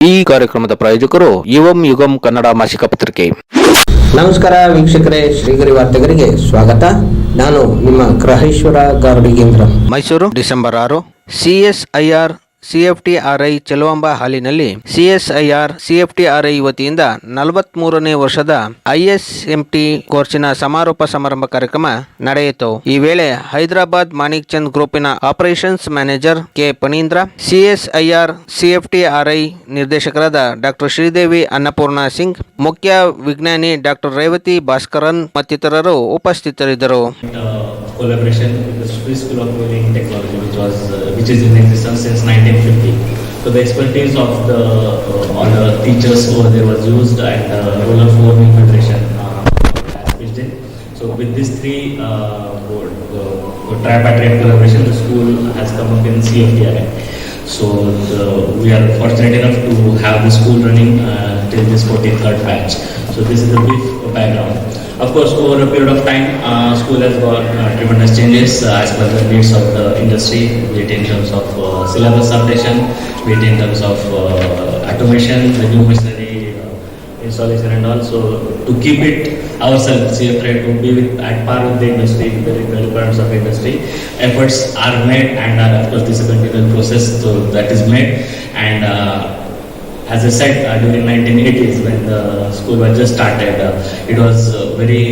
ಈ ಕಾರ್ಯಕ್ರಮದ ಪ್ರಾಯೋಜಕರು ಯುವಂ ಯುಗಂ ಕನ್ನಡ ಮಾಸಿಕ ಪತ್ರಿಕೆ. ನಮಸ್ಕಾರ ವೀಕ್ಷಕರೇ, ಶ್ರೀಗರಿ ವಾರ್ತೆಗರಿಗೆ ಸ್ವಾಗತ. ನಾನು ನಿಮ್ಮ ಗ್ರಹೇಶ್ವರ ಗಾರ್ಡಿಗೇಂದ್ರ. ಮೈಸೂರು ಡಿಸೆಂಬರ್ 6. ಸಿಎಸ್ಐಆರ್ ಸಿಎಫ್ಟಿಆರ್ಐ ಚೆಲುವಂಬ ಹಾಲಿನಲ್ಲಿ ಸಿಎಸ್ಐಆರ್ ಸಿಎಫ್ಟಿಆರ್ಐ ವತಿಯಿಂದ 43ನೇ ವರ್ಷದ ಐಎಸ್ಎಂಟಿ ಕೋರ್ಸಿನ ಸಮಾರೋಪ ಸಮಾರಂಭ ಕಾರ್ಯಕ್ರಮ ನಡೆಯಿತು. ಈ ವೇಳೆ ಹೈದರಾಬಾದ್ ಮಾಣಿಕ್ ಚಂದ್ ಗ್ರೂಪಿನ operations manager K Phanindra, CSIR CFTRI ನಿರ್ದೇಶಕರಾದ ಡಾಕ್ಟರ್ ಶ್ರೀದೇವಿ ಅನ್ನಪೂರ್ಣ ಸಿಂಗ್, ಮುಖ್ಯ ವಿಜ್ಞಾನಿ ಡಾಕ್ಟರ್ ರೇವತಿ ಭಾಸ್ಕರನ್ ಮತ್ತಿತರರು ಉಪಸ್ಥಿತರಿದ್ದರು. Collaboration with the Swiss School of Milling Technology, which is in existence since 1950. So the expertise of all the teachers over there was used, and Roller Forming Federation has pitched in. So with these three tripartite collaboration, the school has come up in CFTRI. So we are fortunate enough to have the school running till this 43rd batch. So this is the brief background. Of course, over a period of time, school has got tremendous changes as per the needs of the industry, be it in terms of syllabus updation, be it in terms of automation, the new machinery installation and all. So to keep it ourselves, CFTRI to be at par with the industry, the requirements of industry, efforts are made, and of course this is a continual process, so that is made. And as I said, during 1980s when the school was just started, it was very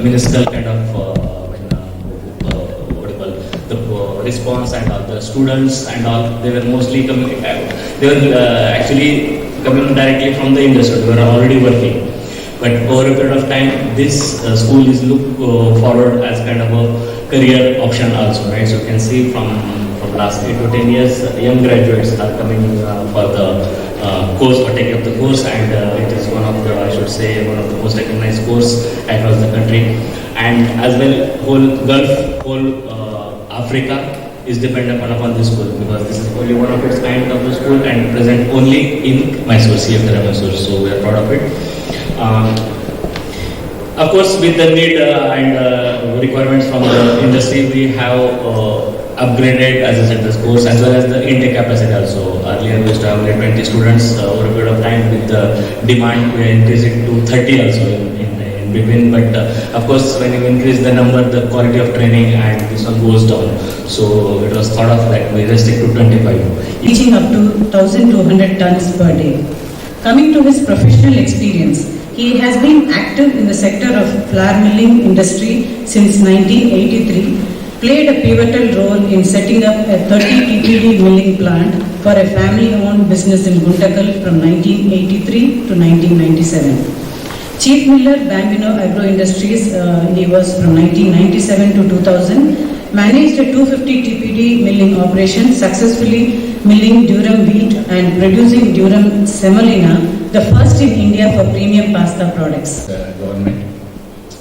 minuscule kind of the response, and all the students and all, they were mostly actually coming directly from the industry. They were already working, but over a period of time, this school is looked forward as kind of a career option also, right? So you can see from last 8 to 10 years, young graduates are coming for the course or taking up the course, and it is one of the, I should say, one of the most recognized course across the country. And as well, whole Gulf, whole Africa is dependent upon this school, because this is only one of its kind of the school and present only in Mysore, CFTRI Mysore. So we are proud of it. Of course, with the need and requirements from the industry, we have upgraded, as I said, this course as well as the intake capacity also. Earlier we used to have only 20 students. Over a period of time, with the demand, we increased it to 30 also in between. But of course, when you increase the number, the quality of training and this one goes down. So it was thought of that we restrict to 25. Reaching up to 1,200 tons per day. Coming to his professional experience, he has been active in the sector of flour milling industry since 1983. Played a pivotal role in setting up a 30 TPD milling plant for a family-owned business in Guntakal from 1983 to 1997. Chief Miller, Bambino Agro Industries, he was from 1997 to 2000. Managed a 250 TPD milling operation, successfully milling durum wheat and producing durum semolina, the first in India for premium pasta products. The government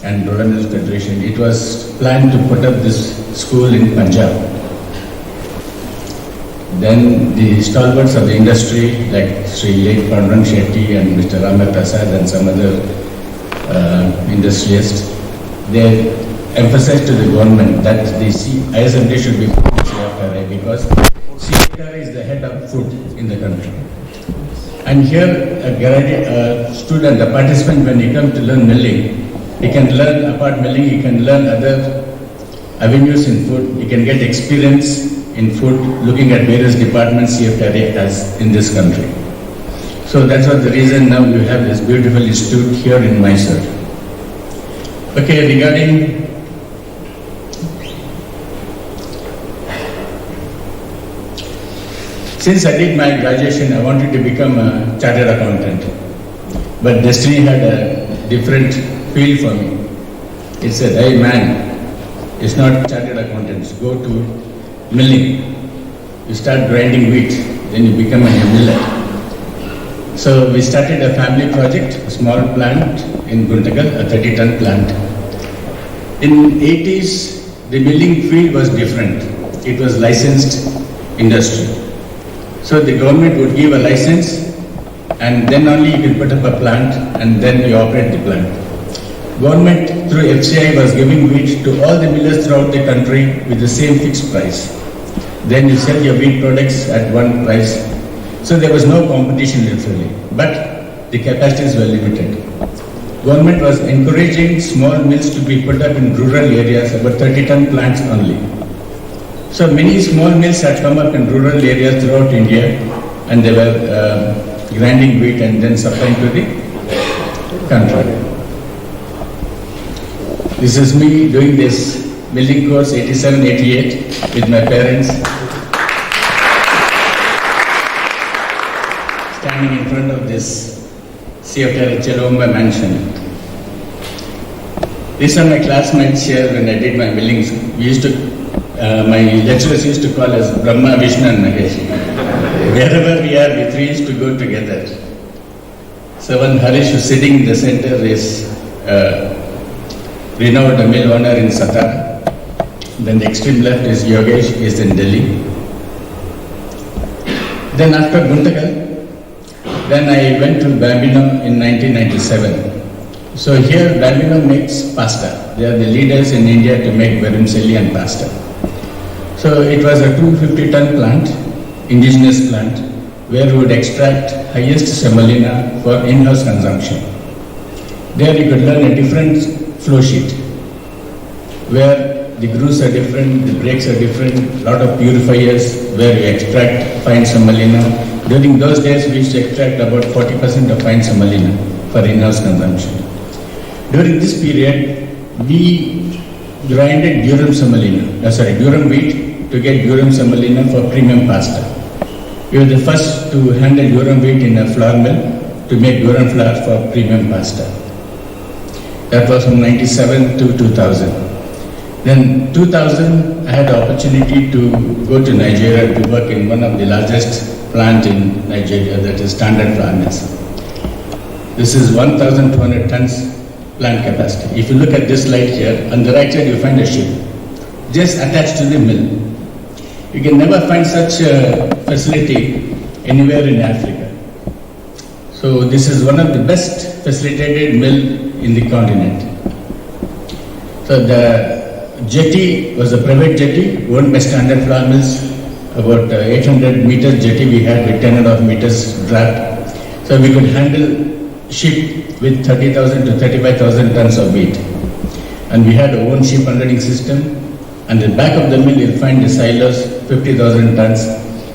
and Roller Mills Federation, it was planned to put up this school in Punjab. Then the stalwarts of the industry like Sri Late Pandran Shetty and Mr. Rama Prasad and some other industrialists, they emphasized to the government that the ISMT should be CFTRI, because CFTRI is the head of food in the country. And here a student, a participant, when he comes to learn milling, he can learn apart milling, he can learn other avenues in food, he can get experience in food looking at various departments CFTRI has in this country. So that's what the reason now we have this beautiful institute here in Mysore. Okay, regarding since I did my graduation, I wanted to become a chartered accountant, but destiny had a different field for me. It said, hey man, it's not chartered accountants, go to milling. You start grinding wheat, then you become a miller. So we started a family project, a small plant in Guntakal, a 30-ton plant. In 80s, the milling field was different. It was licensed industry. So the government would give a license, and then only you can put up a plant, and then you operate the plant. Government through FCI was giving wheat to all the millers throughout the country with the same fixed price. Then you sell your wheat products at one price. So there was no competition literally, but the capacities were limited. Government was encouraging small mills to be put up in rural areas, about 30-ton plants only. So many small mills had come up in rural areas throughout India, and they were grinding wheat and then supplying to the country. This is me doing this milling course 87-88 with my parents, standing in front of this CFTR Chelomba mansion. These are my classmates here when I did my milling. We used to, my lecturers used to call us Brahma, Vishnu and Mahesh. Wherever we are, we three used to go together. So one Harish who's sitting in the center is renowned mill owner in Satara. Then the extreme left is Yogesh, is in Delhi. Then after Guntakal, then I went to Bambino in 1997. So here Bambino makes pasta. They are the leaders in India to make vermicelli and pasta. So it was a 250-ton plant, indigenous plant, where we would extract highest semolina for in-house consumption. There you could learn a different flow sheet, where the grooves are different, the brakes are different, lot of purifiers where we extract fine semolina. During those days we used to extract about 40% of fine semolina for in-house consumption. During this period, we grinded durum semolina, durum wheat to get durum semolina for premium pasta. We were the first to handle durum wheat in a flour mill to make durum flour for premium pasta. That was from 97 to 2000. Then 2000, I had the opportunity to go to Nigeria to work in one of the largest plant in Nigeria, that is Standard Flour Mills. This is 1,200 tons plant capacity. If you look at this slide here, on the right side you find a ship just attached to the mill. You can never find such a facility anywhere in Africa. So this is one of the best facilitated mill in the continent. So the jetty was a private jetty owned by Standard Flour Mills. About 800 meters jetty we had with 10.5 meters draft. So we could handle ship with 30,000 to 35,000 tons of weight. And we had our own ship unloading system. And the back of the mill you'll find the silos, 50,000 tons.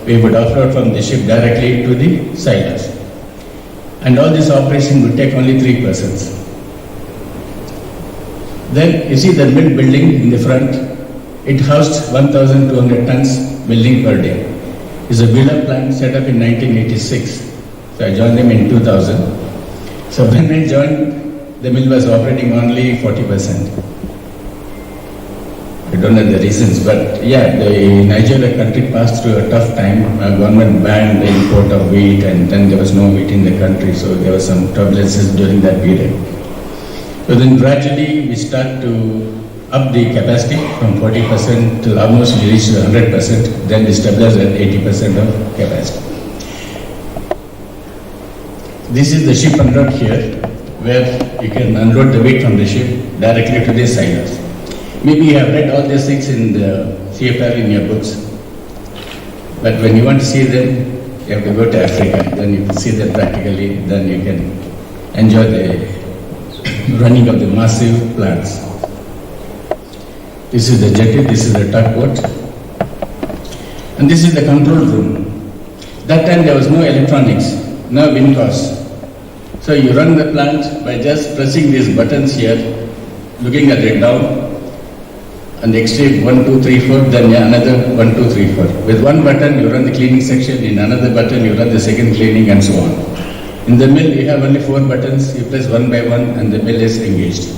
We would offload from the ship directly to the silos. And all this operation would take only 3 persons. Then you see the mill building in the front. It housed 1,200 tons milling per day. It's a build-up plant set up in 1986. So I joined them in 2000. So when I joined, the mill was operating only 40%. I don't know the reasons, but yeah, the Nigeria country passed through a tough time. Government banned the import of wheat, and then there was no wheat in the country, so there was some turbulences during that period. So then gradually we start to up the capacity from 40% till almost we reach 100%, then we stabilize at 80% of capacity. This is the ship unload here, where you can unload the weight from the ship directly to the silos. Maybe you have read all these things in the CFR in your books, but when you want to see them, you have to go to Africa, then you can see them practically, then you can enjoy the running of the massive plants. This is the jetty, this is the tugboat, and this is the control room. That time there was no electronics, no WinCOS. So you run the plant by just pressing these buttons here, looking at it down, and the extreme 1, 2, 3, 4, then another 1, 2, 3, 4. With one button you run the cleaning section, in another button you run the second cleaning, and so on. In the mill you have only 4 buttons, you press one by one and the mill is engaged.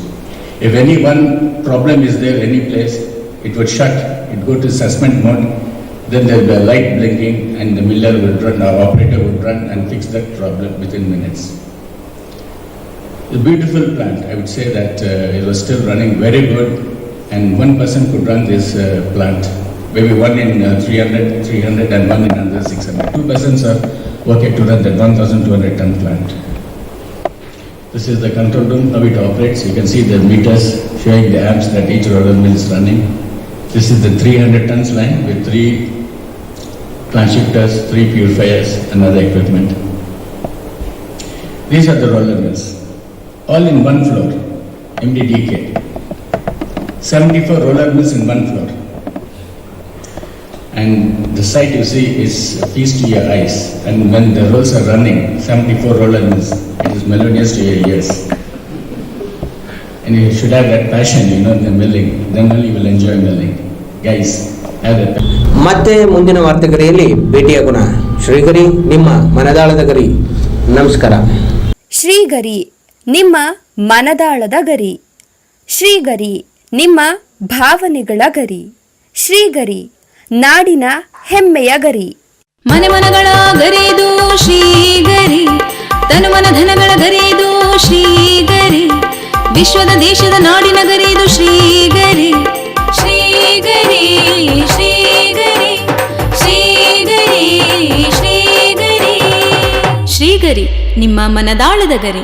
If any one problem is there any place, it would shut, it go to suspend mode, then there will be a light blinking and the miller will run, our operator would run and fix that problem within minutes. A beautiful plant, I would say that it was still running very good, and one person could run this plant. Maybe one in 300 and one in another 600. 2 persons are working to run that 1,200 ton plant. This is the control room, how it operates. You can see the meters showing the amps that each roller mill is running. This is the 300 tons line with 3 transhifters, 3 purifiers, and other equipment. These are the roller mills, all in one floor, MDDK. 74 roller mills in one floor. And the sight you see is a feast to your eyes. And when the rolls are running, 74 roller mills, it is melodious to your ears. And you should have that passion, in the milling. Then only you will enjoy milling. Guys, have that passion. ಮತ್ತೆ ಮುಂದಿನ ವಾರ್ತೆಗರಿಯಲ್ಲಿ ಭೇಟಿಯಾಗೋಣ. ಶ್ರೀಗರಿ, ನಿಮ್ಮ ಮನದಾಳದ ಗರಿ. ನಮಸ್ಕಾರ. ಶ್ರೀಗರಿ, ನಿಮ್ಮ ಮನದಾಳದ ಗರಿ. ಶ್ರೀಗರಿ, ನಿಮ್ಮ ಭಾವನೆಗಳ ಗರಿ. ಶ್ರೀಗರಿ, ನಾಡಿನ ಹೆಮ್ಮೆಯ ಗರಿ. ಮನೆ ಮನಗಳ ಗರಿದು ಶ್ರೀಗರಿ, ತನು ಮನ ಧನಗಳ ಗರಿದು ಶ್ರೀಗರಿ, ವಿಶ್ವದ ದೇಶದ ನಾಡಿನ ಗರಿದು ಶ್ರೀಗರಿ. ಶ್ರೀಗರಿ ಶ್ರೀಗರಿ ಶ್ರೀಗರಿ ಶ್ರೀಗರಿ ಶ್ರೀಗರಿ, ನಿಮ್ಮ ಮನದಾಳದ ಗರಿ.